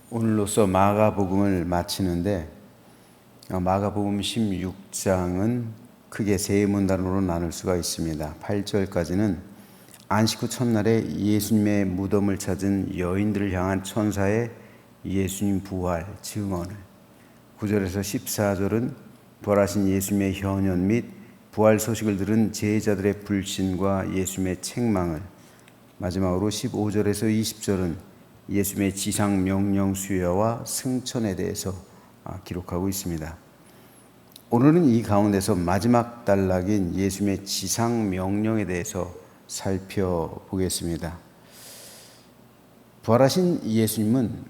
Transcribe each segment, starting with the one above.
오늘로써 마가복음을 마치는데 마가복음 16장은 크게 세 문단으로 나눌 수가 있습니다. 8절까지는 안식 후 첫날에 예수님의 무덤을 찾은 여인들을 향한 천사의 예수님 부활 증언을, 9절에서 14절은 부활하신 예수님의 현현 및 부활 소식을 들은 제자들의 불신과 예수님의 책망을, 마지막으로 15절에서 20절은 예수님의 지상 명령 수여와 승천에 대해서 기록하고 있습니다. 오늘은 이 가운데서 마지막 단락인 예수님의 지상 명령에 대해서 살펴보겠습니다. 부활하신 예수님은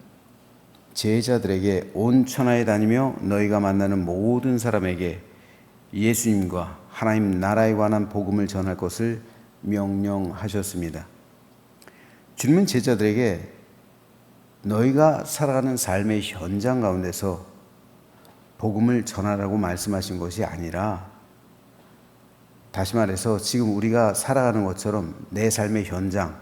제자들에게 온 천하에 다니며 너희가 만나는 모든 사람에게 예수님과 하나님 나라에 관한 복음을 전할 것을 명령하셨습니다. 주님은 제자들에게 너희가 살아가는 삶의 현장 가운데서 복음을 전하라고 말씀하신 것이 아니라, 다시 말해서 지금 우리가 살아가는 것처럼 내 삶의 현장,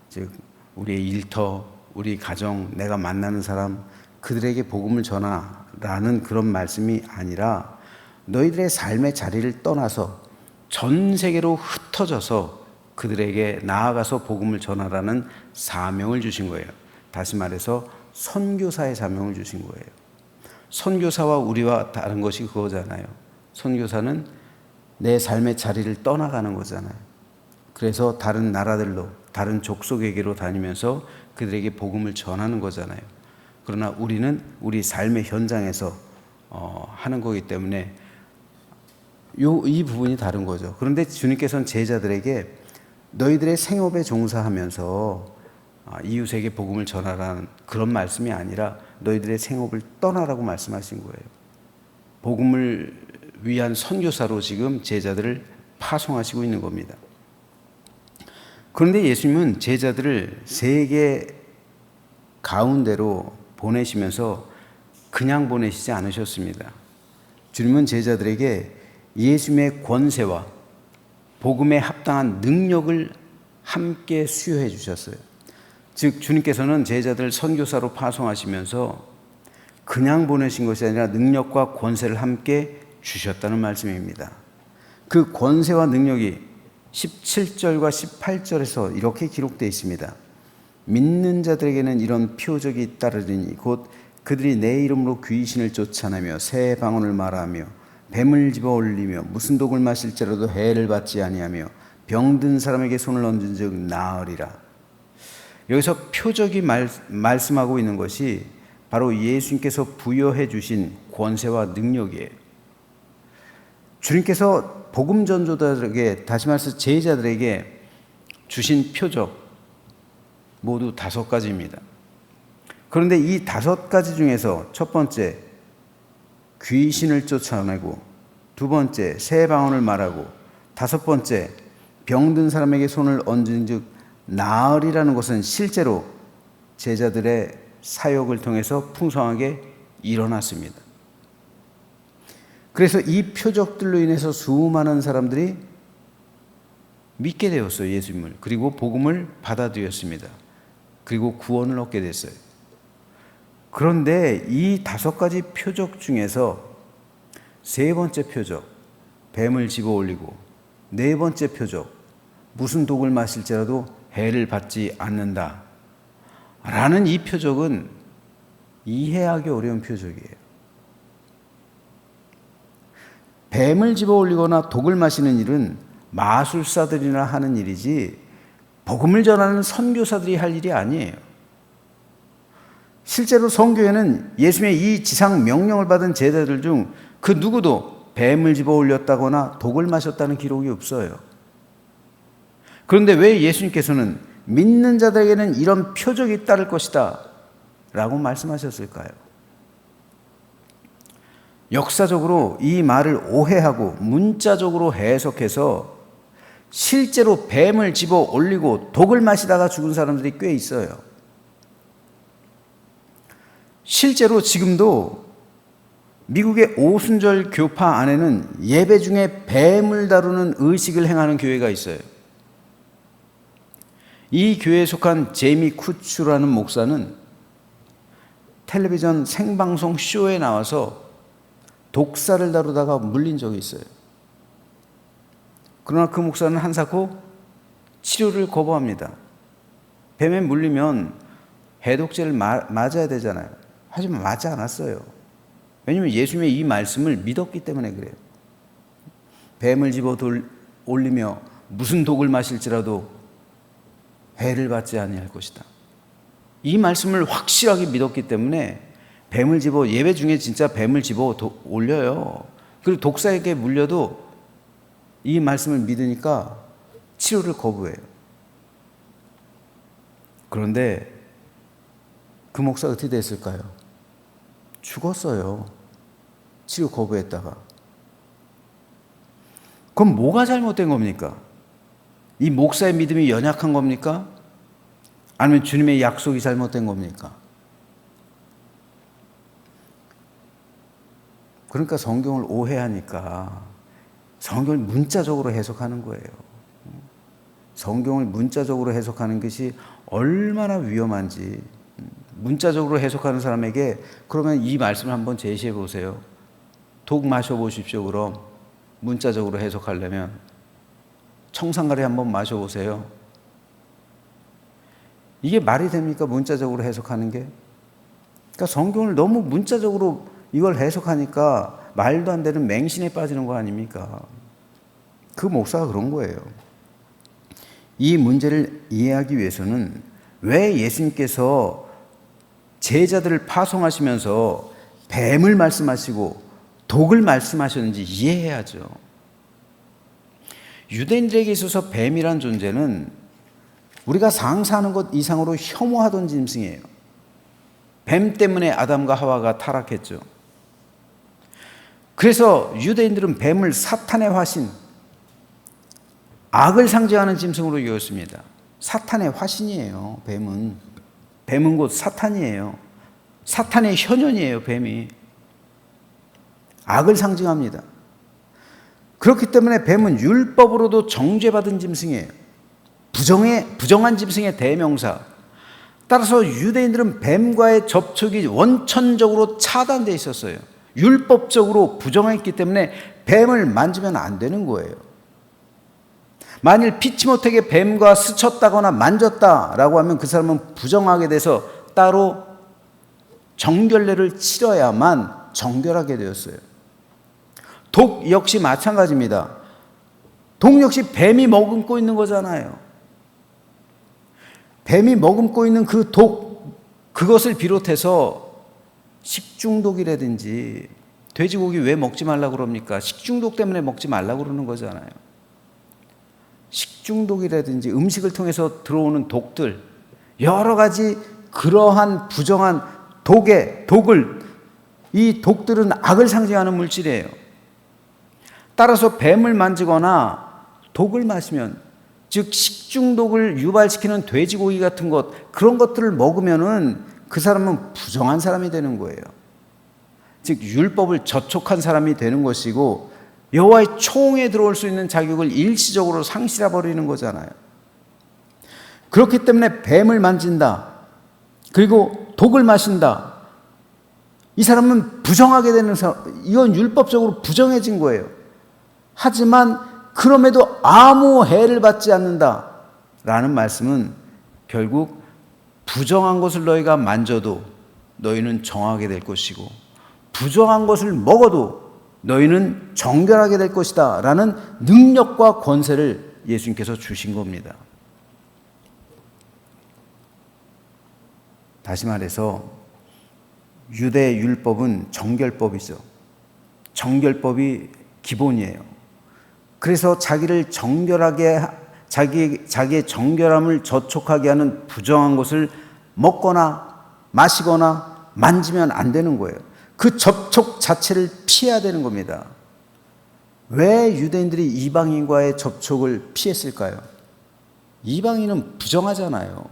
즉 우리의 일터, 우리 가정, 내가 만나는 사람, 그들에게 복음을 전하라는 그런 말씀이 아니라 너희들의 삶의 자리를 떠나서 전 세계로 흩어져서 그들에게 나아가서 복음을 전하라는 사명을 주신 거예요. 다시 말해서 선교사의 사명을 주신 거예요. 선교사와 우리와 다른 것이 그거잖아요. 선교사는 내 삶의 자리를 떠나가는 거잖아요. 그래서 다른 나라들로, 다른 족속에게로 다니면서 그들에게 복음을 전하는 거잖아요. 그러나 우리는 우리 삶의 현장에서 하는 거기 때문에 이 부분이 다른 거죠. 그런데 주님께서는 제자들에게 너희들의 생업에 종사하면서 이웃에게 복음을 전하라는 그런 말씀이 아니라 너희들의 생업을 떠나라고 말씀하신 거예요. 복음을 위한 선교사로 지금 제자들을 파송하시고 있는 겁니다. 그런데 예수님은 제자들을 세계 가운데로 보내시면서 그냥 보내시지 않으셨습니다. 주님은 제자들에게 예수님의 권세와 복음에 합당한 능력을 함께 수여해 주셨어요. 즉 주님께서는 제자들 선교사로 파송하시면서 그냥 보내신 것이 아니라 능력과 권세를 함께 주셨다는 말씀입니다. 그 권세와 능력이 17절과 18절에서 이렇게 기록되어 있습니다. 믿는 자들에게는 이런 표적이 따르리니 곧 그들이 내 이름으로 귀신을 쫓아내며 새 방언을 말하며 뱀을 집어 올리며 무슨 독을 마실지라도 해를 받지 아니하며 병든 사람에게 손을 얹은 즉 나으리라. 여기서 표적이 말씀하고 있는 것이 바로 예수님께서 부여해 주신 권세와 능력이에요. 주님께서 복음 전도자들에게, 다시 말해서 제자들에게 주신 표적 모두 5가지입니다. 그런데 이 5가지 중에서 첫 번째, 귀신을 쫓아내고, 두 번째, 새 방언을 말하고, 5번째, 병든 사람에게 손을 얹은 즉 나으리라는 것은 실제로 제자들의 사역을 통해서 풍성하게 일어났습니다. 그래서 이 표적들로 인해서 수많은 사람들이 믿게 되었어요. 예수님을. 그리고 복음을 받아들였습니다. 그리고 구원을 얻게 됐어요. 그런데 이 5가지 표적 중에서 세 번째 표적, 뱀을 집어 올리고, 네 번째 표적, 무슨 독을 마실지라도 해를 받지 않는다 라는 이 표적은 이해하기 어려운 표적이에요. 뱀을 집어 올리거나 독을 마시는 일은 마술사들이나 하는 일이지 복음을 전하는 선교사들이 할 일이 아니에요. 실제로 성교에는 예수님의 이 지상 명령을 받은 제자들 중 그 누구도 뱀을 집어 올렸다거나 독을 마셨다는 기록이 없어요. 그런데 왜 예수님께서는 믿는 자들에게는 이런 표적이 따를 것이다 라고 말씀하셨을까요? 역사적으로 이 말을 오해하고 문자적으로 해석해서 실제로 뱀을 집어 올리고 독을 마시다가 죽은 사람들이 꽤 있어요. 실제로 지금도 미국의 오순절 교파 안에는 예배 중에 뱀을 다루는 의식을 행하는 교회가 있어요. 이 교회에 속한 제이미 쿠츠라는 목사는 텔레비전 생방송 쇼에 나와서 독사를 다루다가 물린 적이 있어요. 그러나 그 목사는 한사코 치료를 거부합니다. 뱀에 물리면 해독제를 맞아야 되잖아요. 하지만 맞지 않았어요. 왜냐하면 예수님의 이 말씀을 믿었기 때문에 그래요. 뱀을 집어 올리며 무슨 독을 마실지라도 해를 받지 아니할 것이다. 이 말씀을 확실하게 믿었기 때문에 뱀을 집어, 예배 중에 진짜 뱀을 집어 올려요. 그리고 독사에게 물려도 이 말씀을 믿으니까 치료를 거부해요. 그런데 그 목사 어떻게 됐을까요? 죽었어요. 치료 거부했다가. 그럼 뭐가 잘못된 겁니까? 이 목사의 믿음이 연약한 겁니까? 아니면 주님의 약속이 잘못된 겁니까? 그러니까 성경을 오해하니까 성경을 문자적으로 해석하는 거예요. 성경을 문자적으로 해석하는 것이 얼마나 위험한지. 문자적으로 해석하는 사람에게 그러면 이 말씀을 한번 제시해 보세요. 독 마셔보십시오. 그럼 문자적으로 해석하려면 청산가리 한번 마셔보세요. 이게 말이 됩니까? 문자적으로 해석하는 게? 그러니까 성경을 너무 문자적으로 이걸 해석하니까 말도 안 되는 맹신에 빠지는 거 아닙니까? 그 목사가 그런 거예요. 이 문제를 이해하기 위해서는 왜 예수님께서 제자들을 파송하시면서 뱀을 말씀하시고 독을 말씀하셨는지 이해해야죠. 유대인들에게 있어서 뱀이란 존재는 우리가 상상하는 것 이상으로 혐오하던 짐승이에요. 뱀 때문에 아담과 하와가 타락했죠. 그래서 유대인들은 뱀을 사탄의 화신, 악을 상징하는 짐승으로 여겼습니다. 사탄의 화신이에요. 뱀은 곧 사탄이에요. 사탄의 현현이에요. 뱀이 악을 상징합니다. 그렇기 때문에 뱀은 율법으로도 정죄받은 짐승이에요. 부정한 짐승의 대명사. 따라서 유대인들은 뱀과의 접촉이 원천적으로 차단되어 있었어요. 율법적으로 부정했기 때문에 뱀을 만지면 안 되는 거예요. 만일 피치 못하게 뱀과 스쳤다거나 만졌다라고 하면 그 사람은 부정하게 돼서 따로 정결례를 치러야만 정결하게 되었어요. 독 역시 마찬가지입니다. 독 역시 뱀이 머금고 있는 거잖아요. 뱀이 머금고 있는 그 독, 그것을 비롯해서 식중독이라든지 돼지고기 왜 먹지 말라고 그럽니까? 식중독 때문에 먹지 말라고 그러는 거잖아요. 식중독이라든지 음식을 통해서 들어오는 독들, 여러 가지 그러한 부정한 독을, 이 독들은 악을 상징하는 물질이에요. 따라서 뱀을 만지거나 독을 마시면, 즉 식중독을 유발시키는 돼지고기 같은 것, 그런 것들을 먹으면은 그 사람은 부정한 사람이 되는 거예요. 즉 율법을 저촉한 사람이 되는 것이고 여호와의 총에 들어올 수 있는 자격을 일시적으로 상실해 버리는 거잖아요. 그렇기 때문에 뱀을 만진다, 그리고 독을 마신다, 이 사람은 부정하게 되는 사람, 이건 율법적으로 부정해진 거예요. 하지만 그럼에도 아무 해를 받지 않는다라는 말씀은 결국 부정한 것을 너희가 만져도 너희는 정하게 될 것이고 부정한 것을 먹어도 너희는 정결하게 될 것이다 라는 능력과 권세를 예수님께서 주신 겁니다. 다시 말해서 유대 율법은 정결법이죠. 정결법이 기본이에요. 그래서 자기를 정결하게, 자기의 정결함을 저촉하게 하는 부정한 것을 먹거나 마시거나 만지면 안 되는 거예요. 그 접촉 자체를 피해야 되는 겁니다. 왜 유대인들이 이방인과의 접촉을 피했을까요? 이방인은 부정하잖아요.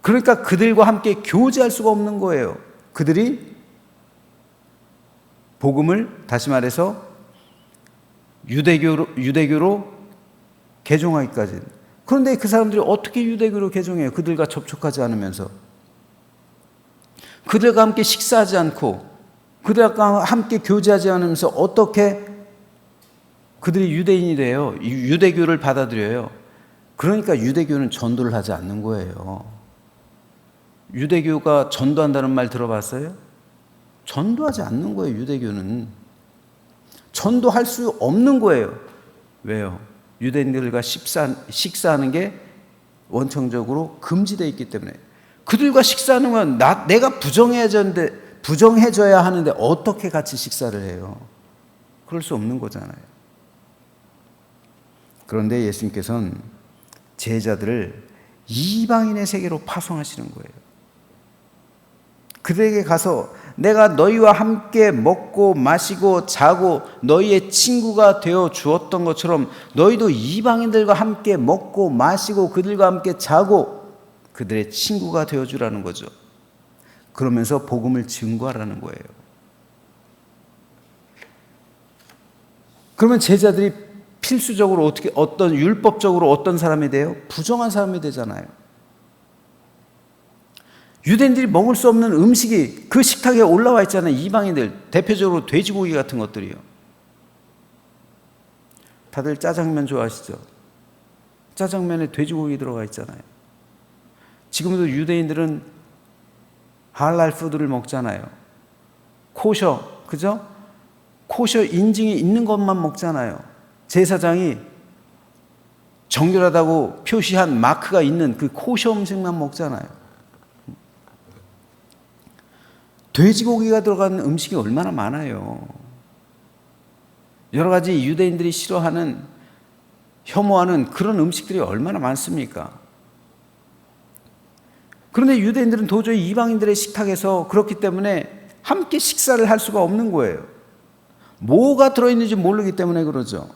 그러니까 그들과 함께 교제할 수가 없는 거예요. 그들이 복음을, 다시 말해서 유대교로 개종하기까지. 그런데 그 사람들이 어떻게 유대교로 개종해요? 그들과 접촉하지 않으면서. 그들과 함께 식사하지 않고 그들과 함께 교제하지 않으면서 어떻게 그들이 유대인이 돼요? 유대교를 받아들여요. 그러니까 유대교는 전도를 하지 않는 거예요. 유대교가 전도한다는 말 들어봤어요? 전도하지 않는 거예요. 유대교는 전도할 수 없는 거예요. 왜요? 유대인들과 식사하는 게 원천적으로 금지되어 있기 때문에. 그들과 식사하는 건 내가 부정해줘야 하는데 어떻게 같이 식사를 해요? 그럴 수 없는 거잖아요. 그런데 예수님께서는 제자들을 이방인의 세계로 파송하시는 거예요. 그들에게 가서 내가 너희와 함께 먹고 마시고 자고 너희의 친구가 되어 주었던 것처럼 너희도 이방인들과 함께 먹고 마시고 그들과 함께 자고 그들의 친구가 되어 주라는 거죠. 그러면서 복음을 증거하라는 거예요. 그러면 제자들이 필수적으로 율법적으로 어떤 사람이 돼요? 부정한 사람이 되잖아요. 유대인들이 먹을 수 없는 음식이 그 식탁에 올라와 있잖아요. 이방인들, 대표적으로 돼지고기 같은 것들이요. 다들 짜장면 좋아하시죠? 짜장면에 돼지고기 들어가 있잖아요. 지금도 유대인들은 할랄 푸드를 먹잖아요. 코셔, 그죠? 코셔 인증이 있는 것만 먹잖아요. 제사장이 정결하다고 표시한 마크가 있는 그 코셔 음식만 먹잖아요. 돼지고기가 들어간 음식이 얼마나 많아요. 여러 가지 유대인들이 싫어하는, 혐오하는 그런 음식들이 얼마나 많습니까? 그런데 유대인들은 도저히 이방인들의 식탁에서 그렇기 때문에 함께 식사를 할 수가 없는 거예요. 뭐가 들어있는지 모르기 때문에 그러죠.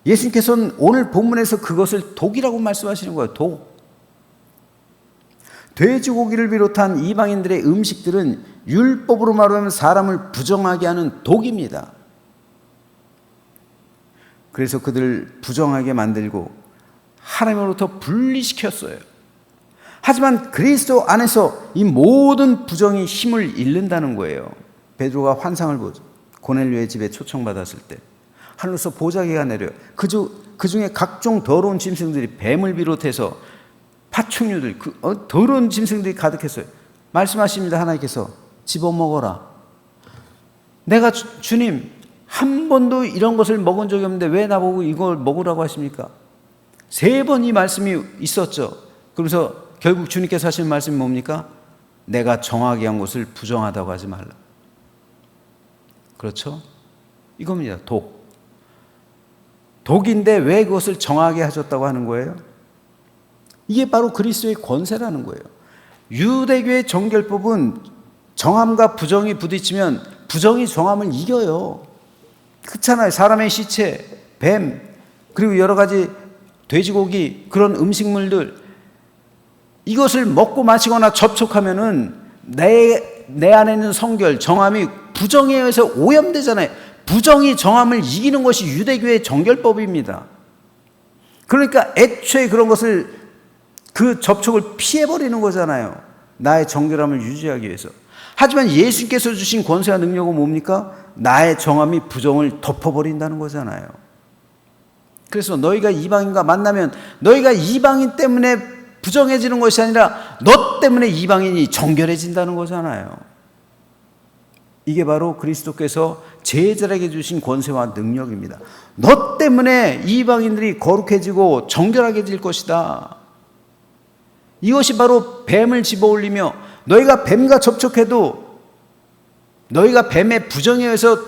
예수님께서는 오늘 본문에서 그것을 독이라고 말씀하시는 거예요. 독. 돼지고기를 비롯한 이방인들의 음식들은 율법으로 말하면 사람을 부정하게 하는 독입니다. 그래서 그들을 부정하게 만들고 하나님으로부터 분리시켰어요. 하지만 그리스도 안에서 이 모든 부정이 힘을 잃는다는 거예요. 베드로가 환상을 보죠. 고넬료의 집에 초청받았을 때 하늘에서 보자기가 내려요. 그 중에 각종 더러운 짐승들이 뱀을 비롯해서 파충류들, 더러운 짐승들이 가득했어요. 말씀하십니다. 하나님께서 집어먹어라. 내가 주님 한 번도 이런 것을 먹은 적이 없는데 왜 나보고 이걸 먹으라고 하십니까? 3번 이 말씀이 있었죠. 그러면서 결국 주님께서 하신 말씀이 뭡니까? 내가 정하게 한 것을 부정하다고 하지 말라. 그렇죠? 이겁니다. 독. 독인데 왜 그것을 정하게 하셨다고 하는 거예요? 이게 바로 그리스도의 권세라는 거예요. 유대교의 정결법은 정함과 부정이 부딪히면 부정이 정함을 이겨요. 그렇잖아요. 사람의 시체, 뱀, 그리고 여러 가지 돼지고기, 그런 음식물들, 이것을 먹고 마시거나 접촉하면은 내 안에 있는 성결, 정함이 부정에 의해서 오염되잖아요. 부정이 정함을 이기는 것이 유대교의 정결법입니다. 그러니까 애초에 그런 것을 그 접촉을 피해버리는 거잖아요. 나의 정결함을 유지하기 위해서. 하지만 예수께서 주신 권세와 능력은 뭡니까? 나의 정함이 부정을 덮어버린다는 거잖아요. 그래서 너희가 이방인과 만나면 너희가 이방인 때문에 부정해지는 것이 아니라 너 때문에 이방인이 정결해진다는 거잖아요. 이게 바로 그리스도께서 제자에게 주신 권세와 능력입니다. 너 때문에 이방인들이 거룩해지고 정결하게 것이다. 이것이 바로 뱀을 집어올리며 너희가 뱀과 접촉해도 너희가 뱀의 부정에 의해서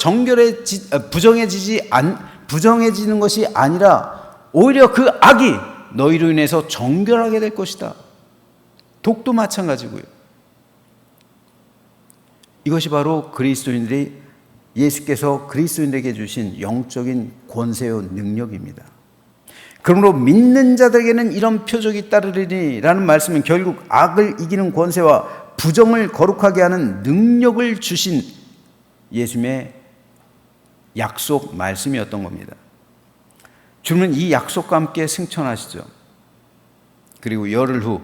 부정해지는 것이 아니라 오히려 그 악이 너희로 인해서 정결하게 될 것이다. 독도 마찬가지고요. 이것이 바로 예수께서 그리스도인들에게 주신 영적인 권세요 능력입니다. 그러므로 믿는 자들에게는 이런 표적이 따르리니 라는 말씀은 결국 악을 이기는 권세와 부정을 거룩하게 하는 능력을 주신 예수님의 약속 말씀이었던 겁니다. 주님은 이 약속과 함께 승천하시죠. 그리고 열흘 후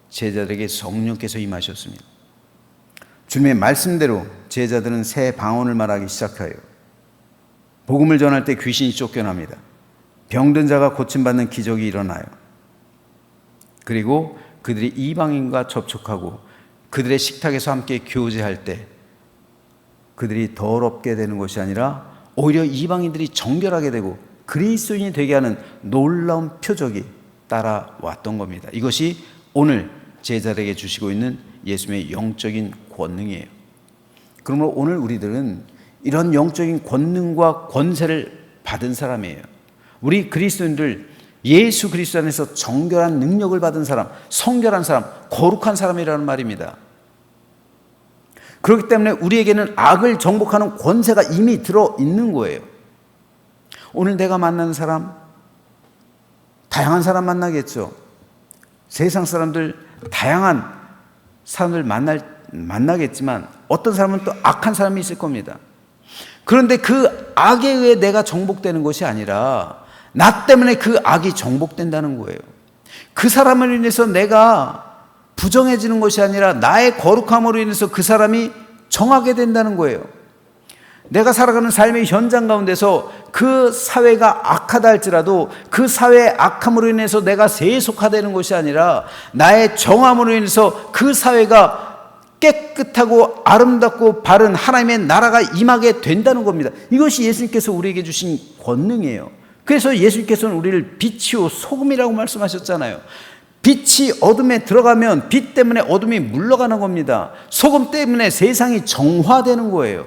제자들에게 성령께서 임하셨습니다. 주님의 말씀대로 제자들은 새 방언을 말하기 시작해요. 복음을 전할 때 귀신이 쫓겨납니다. 병든 자가 고침받는 기적이 일어나요. 그리고 그들이 이방인과 접촉하고 그들의 식탁에서 함께 교제할 때 그들이 더럽게 되는 것이 아니라 오히려 이방인들이 정결하게 되고 그리스도인이 되게 하는 놀라운 표적이 따라왔던 겁니다. 이것이 오늘 제자들에게 주시고 있는 예수님의 영적인 권능이에요. 그러므로 오늘 우리들은 이런 영적인 권능과 권세를 받은 사람이에요. 우리 그리스도인들 예수 그리스도 안에서 정결한 능력을 받은 사람, 성결한 사람, 거룩한 사람이라는 말입니다. 그렇기 때문에 우리에게는 악을 정복하는 권세가 이미 들어있는 거예요. 오늘 내가 만나는 사람, 다양한 사람 만나겠죠. 세상 사람들, 다양한 사람들 만나겠지만 어떤 사람은 또 악한 사람이 있을 겁니다. 그런데 그 악에 의해 내가 정복되는 것이 아니라 나 때문에 그 악이 정복된다는 거예요. 그 사람을 인해서 내가 부정해지는 것이 아니라 나의 거룩함으로 인해서 그 사람이 정하게 된다는 거예요. 내가 살아가는 삶의 현장 가운데서 그 사회가 악하다 할지라도 그 사회의 악함으로 인해서 내가 세속화되는 것이 아니라 나의 정함으로 인해서 그 사회가 깨끗하고 아름답고 바른 하나님의 나라가 임하게 된다는 겁니다. 이것이 예수님께서 우리에게 주신 권능이에요. 그래서 예수님께서는 우리를 빛이요 소금이라고 말씀하셨잖아요. 빛이 어둠에 들어가면 빛 때문에 어둠이 물러가는 겁니다. 소금 때문에 세상이 정화되는 거예요.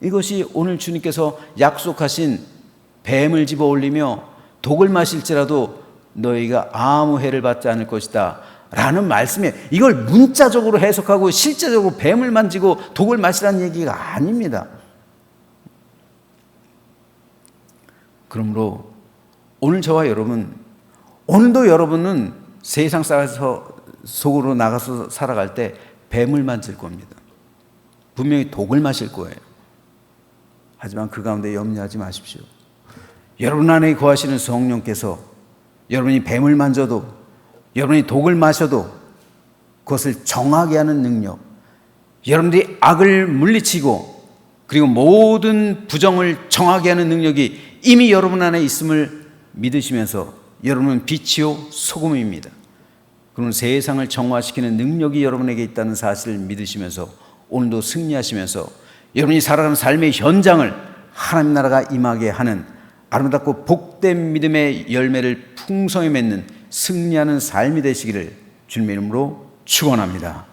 이것이 오늘 주님께서 약속하신 뱀을 집어 올리며 독을 마실지라도 너희가 아무 해를 받지 않을 것이다 라는 말씀이에요. 이걸 문자적으로 해석하고 실제적으로 뱀을 만지고 독을 마시라는 얘기가 아닙니다. 그러므로 오늘 저와 여러분, 오늘도 여러분은 세상 속으로 나가서 살아갈 때 뱀을 만질 겁니다. 분명히 독을 마실 거예요. 하지만 그 가운데 염려하지 마십시오. 여러분 안에 거하시는 성령께서 여러분이 뱀을 만져도 여러분이 독을 마셔도 그것을 정하게 하는 능력, 여러분들이 악을 물리치고 그리고 모든 부정을 정하게 하는 능력이 이미 여러분 안에 있음을 믿으시면서 여러분은 빛이요 소금입니다. 그러면 세상을 정화시키는 능력이 여러분에게 있다는 사실을 믿으시면서 오늘도 승리하시면서 여러분이 살아가는 삶의 현장을 하나님 나라가 임하게 하는 아름답고 복된 믿음의 열매를 풍성히 맺는 승리하는 삶이 되시기를 주님의 이름으로 축원합니다.